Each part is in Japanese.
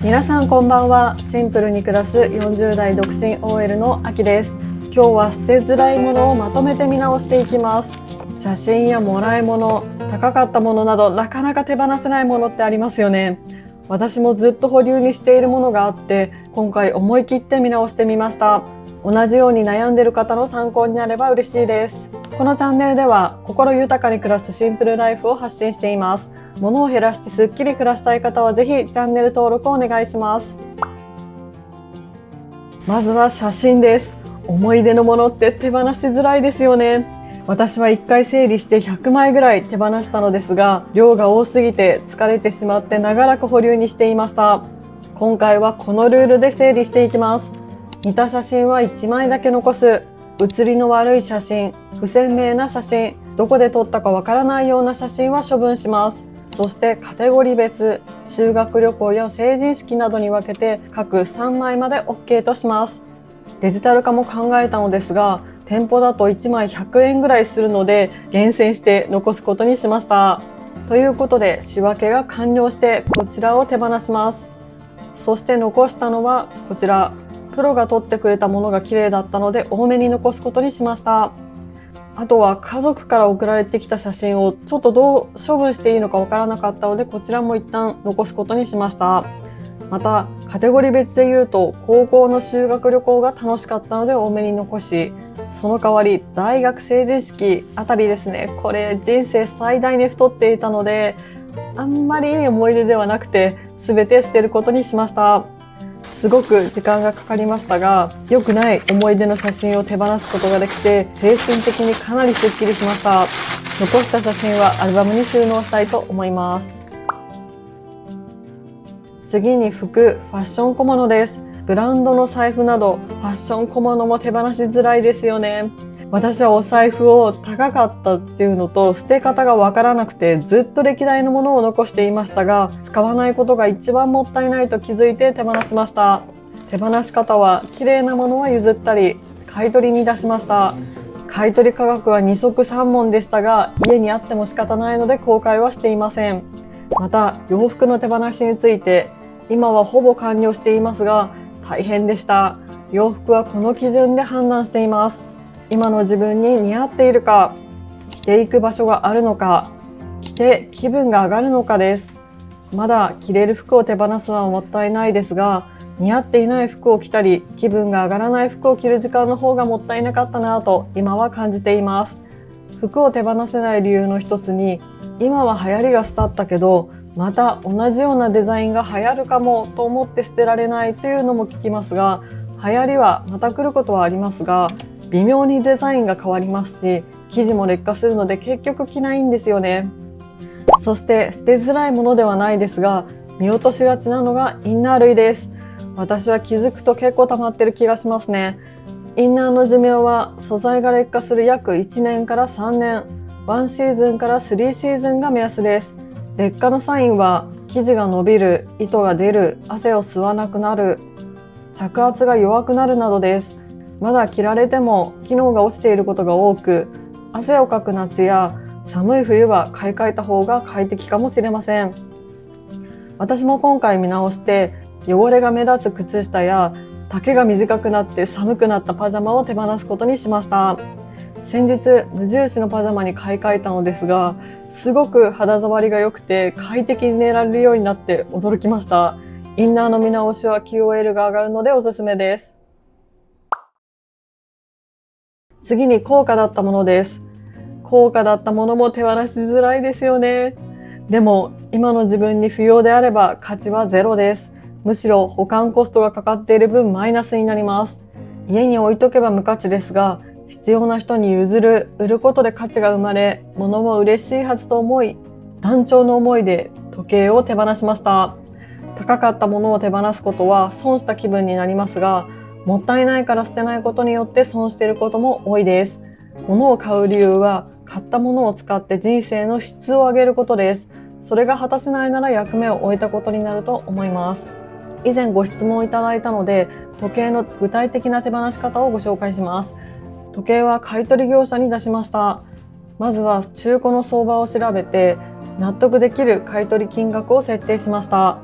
皆さんこんばんは。シンプルに暮らす40代独身 OL のあきです。今日は捨てづらいものをまとめて見直していきます。写真やもらい物、高かったものなどなかなか手放せないものってありますよね。私もずっと保留にしているものがあって、今回思い切って見直してみました。同じように悩んでいる方の参考になれば嬉しいです。このチャンネルでは心豊かに暮らすシンプルライフを発信しています。物を減らしてすっきり暮らしたい方はぜひチャンネル登録をお願いします。まずは写真です。思い出のものって手放しづらいですよね。私は1回整理して100枚ぐらい手放したのですが、量が多すぎて疲れてしまって長らく保留にしていました。今回はこのルールで整理していきます。似た写真は1枚だけ残す。写りの悪い写真、不鮮明な写真、どこで撮ったかわからないような写真は処分します。そしてカテゴリー別、修学旅行や成人式などに分けて各3枚まで OK とします。デジタル化も考えたのですが、店舗だと1枚100円ぐらいするので厳選して残すことにしました。ということで仕分けが完了してこちらを手放します。そして残したのはこちら。プロが撮ってくれたものが綺麗だったので多めに残すことにしました。あとは家族から送られてきた写真をちょっとどう処分していいのかわからなかったので、こちらも一旦残すことにしました。またカテゴリー別で言うと高校の修学旅行が楽しかったので多めに残し、その代わり大学成人式あたりですね、これ人生最大に太っていたのであんまりいい思い出ではなくて全て捨てることにしました。すごく時間がかかりましたが、良くない思い出の写真を手放すことができて精神的にかなりスッキリしました。残した写真はアルバムに収納したいと思います。次に服、ファッション小物です。ブランドの財布などファッション小物も手放しづらいですよね。私はお財布を高かったっていうのと捨て方がわからなくてずっと歴代のものを残していましたが、使わないことが一番もったいないと気づいて手放しました。手放し方は綺麗なものは譲ったり買い取りに出しました。買い取り価格は2足3問でしたが、家にあっても仕方ないので後悔はしていません。また洋服の手放しについて今はほぼ完了していますが大変でした。洋服はこの基準で判断しています。今の自分に似合っているか、着ていく場所があるのか、着て気分が上がるのかです。まだ着れる服を手放すのはもったいないですが、似合っていない服を着たり気分が上がらない服を着る時間の方がもったいなかったなと今は感じています。服を手放せない理由の一つに、今は流行りが廃ったけどまた同じようなデザインが流行るかもと思って捨てられないというのも聞きますが、流行りはまた来ることはありますが微妙にデザインが変わりますし、生地も劣化するので結局着ないんですよね。そして捨てづらいものではないですが、見落としがちなのがインナー類です。私は気づくと結構溜まってる気がしますね。インナーの寿命は素材が劣化する約1年から3年、1シーズンから3シーズンが目安です。劣化のサインは生地が伸びる、糸が出る、汗を吸わなくなる、着圧が弱くなるなどです。まだ着られても機能が落ちていることが多く、汗をかく夏や寒い冬は買い替えた方が快適かもしれません。私も今回見直して汚れが目立つ靴下や丈が短くなって寒くなったパジャマを手放すことにしました。先日無印のパジャマに買い替えたのですが、すごく肌触りが良くて快適に寝られるようになって驚きました。インナーの見直しは QOL が上がるのでおすすめです。次に高価だったものです。高価だったものも手放しづらいですよね。でも今の自分に不要であれば価値はゼロです。むしろ保管コストがかかっている分マイナスになります。家に置いとけば無価値ですが、必要な人に譲る、売ることで価値が生まれ、物も嬉しいはずと思い、断腸の思いで時計を手放しました。高かったものを手放すことは損した気分になりますが、もったいないから捨てないことによって損していることも多いです。物を買う理由は、買ったものを使って人生の質を上げることです。それが果たせないなら役目を終えたことになると思います。以前ご質問いただいたので、時計の具体的な手放し方をご紹介します。時計は買取業者に出しました。まずは中古の相場を調べて、納得できる買取金額を設定しました。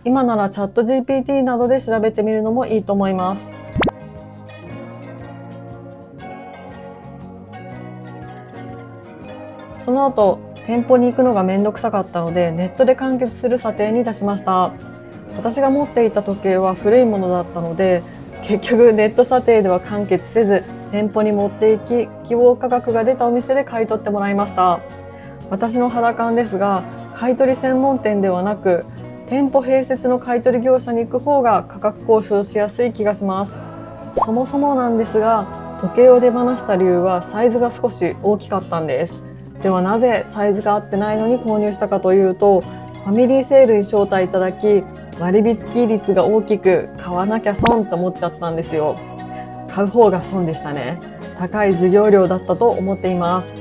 今ならチャット GPT などで調べてみるのもいいと思います。その後、店舗に行くのがめんどくさかったので、ネットで完結する査定に出しました。私が持っていた時計は古いものだったので、結局ネット査定では完結せず、店舗に持って行き、希望価格が出たお店で買い取ってもらいました。私の肌感ですが、買取専門店ではなく、店舗併設の買取業者に行く方が価格交渉しやすい気がします。そもそもなんですが、時計を手放した理由はサイズが少し大きかったんです。ではなぜサイズが合ってないのに購入したかというと、ファミリーセールに招待いただき、割引率が大きく買わなきゃ損と思っちゃったんですよ。買う方が損でしたね。高い授業料だったと思っています。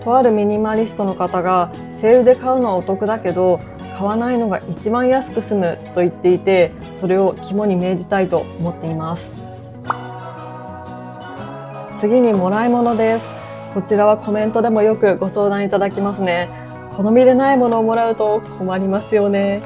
とあるミニマリストの方が、セールで買うのはお得だけど買わないのが一番安く済むと言っていて、それを肝に銘じたいと思っています。次にもらい物です。こちらはコメントでもよくご相談いただきますね。好みでないものをもらうと困りますよね。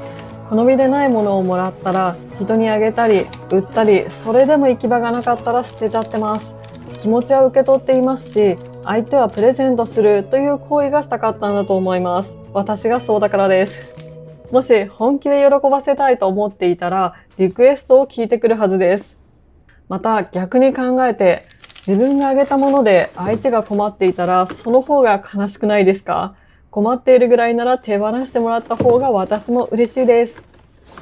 好みでないものをもらったら人にあげたり売ったり、それでも行き場がなかったら捨てちゃってます。気持ちは受け取っていますし、相手はプレゼントするという行為がしたかったんだと思います。私がそうだからです。もし本気で喜ばせたいと思っていたら、リクエストを聞いてくるはずです。また逆に考えて、自分があげたもので相手が困っていたら、その方が悲しくないですか？困っているぐらいなら手放してもらった方が私も嬉しいです。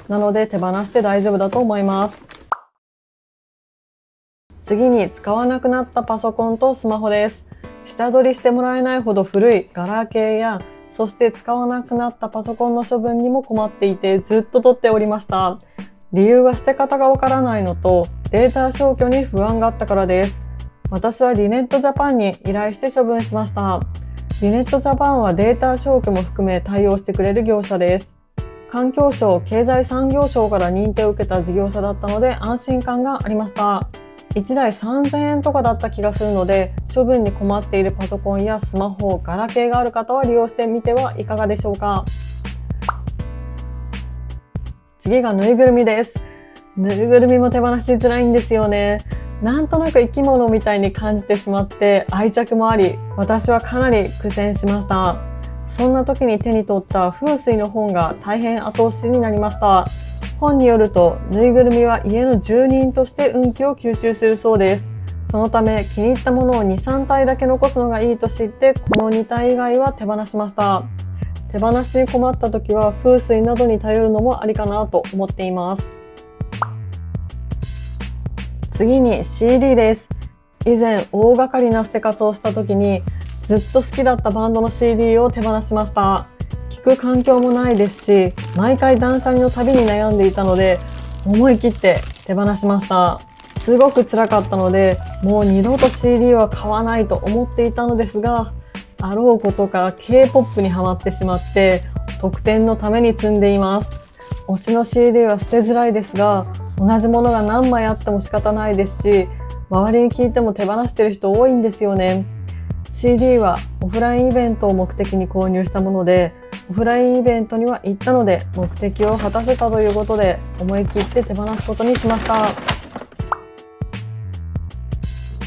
なので手放して大丈夫だと思います。次に使わなくなったパソコンとスマホです。下取りしてもらえないほど古いガラケーや、そして使わなくなったパソコンの処分にも困っていて、ずっと取っておりました。理由は捨て方がわからないのと、データ消去に不安があったからです。私はリネットジャパンに依頼して処分しました。リネットジャパンはデータ消去も含め対応してくれる業者です。環境省、経済産業省から認定を受けた事業者だったので安心感がありました。1台3000円とかだった気がするので、処分に困っているパソコンやスマホ、ガラケーがある方は利用してみてはいかがでしょうか。次がぬいぐるみです。ぬいぐるみも手放しづらいんですよね。なんとなく生き物みたいに感じてしまって愛着もあり、私はかなり苦戦しました。そんな時に手に取った風水の本が大変後押しになりました。本によると、ぬいぐるみは家の住人として運気を吸収するそうです。そのため気に入ったものを 2,3 体だけ残すのがいいと知って、この2体以外は手放しました。手放しに困った時は風水などに頼るのもありかなと思っています。次に CD です。以前大掛かりな捨て活をした時に、ずっと好きだったバンドの CD を手放しました。聞く環境もないですし、毎回断捨離の旅に悩んでいたので、思い切って手放しました。すごく辛かったので、もう二度と CD は買わないと思っていたのですが、あろうことか K-POP にハマってしまって、特典のために積んでいます。推しの CD は捨てづらいですが、同じものが何枚あっても仕方ないですし、周りに聞いても手放してる人多いんですよね。CD はオフラインイベントを目的に購入したもので、オフラインイベントには行ったので目的を果たせたということで、思い切って手放すことにしました。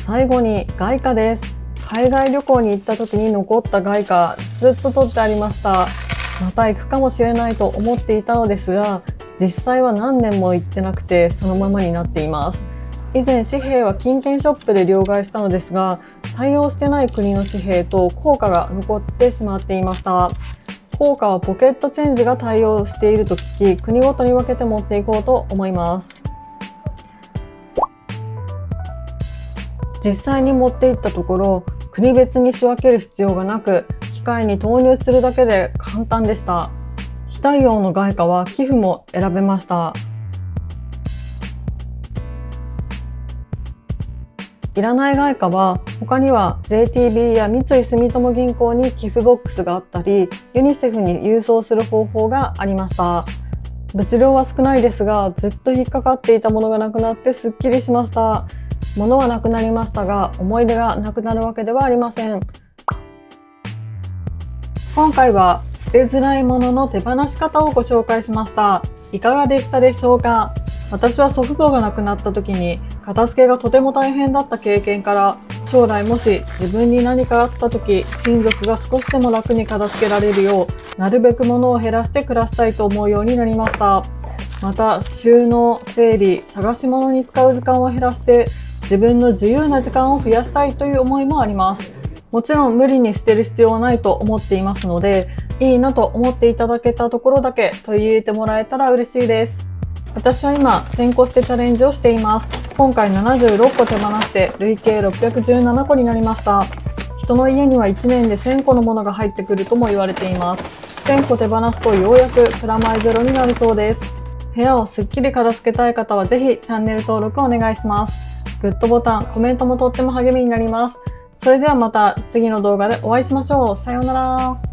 最後に外貨です。海外旅行に行った時に残った外貨、ずっと取ってありました。また行くかもしれないと思っていたのですが、実際は何年も行ってなくてそのままになっています。以前紙幣は金券ショップで両替したのですが、対応してない国の紙幣と硬貨が残ってしまっていました。硬貨はポケットチェンジが対応していると聞き、国ごとに分けて持っていこうと思います。実際に持っていったところ、国別に仕分ける必要がなく、機械に投入するだけで簡単でした。非対応の外貨は寄付も選べました。いらない外貨は他には JTB や三井住友銀行に寄付ボックスがあったり、ユニセフに郵送する方法がありました。物量は少ないですが、ずっと引っかかっていたものがなくなってすっきりしました。物はなくなりましたが、思い出がなくなるわけではありません。今回は捨てづらいものの手放し方をご紹介しました。いかがでしたでしょうか？私は祖父母が亡くなった時に片付けがとても大変だった経験から、将来もし自分に何かあった時、親族が少しでも楽に片付けられるよう、なるべく物を減らして暮らしたいと思うようになりました。また、収納、整理、探し物に使う時間を減らして自分の自由な時間を増やしたいという思いもあります。もちろん無理に捨てる必要はないと思っていますので、いいなと思っていただけたところだけ取り入れてもらえたら嬉しいです。私は今1000個捨てチャレンジをしています。今回76個手放して累計617個になりました。人の家には1年で1000個のものが入ってくるとも言われています。1000個手放すとようやくプラマイゼロになるそうです。部屋をすっきり片付けたい方はぜひチャンネル登録お願いします。グッドボタン、コメントもとっても励みになります。それではまた次の動画でお会いしましょう。さようなら。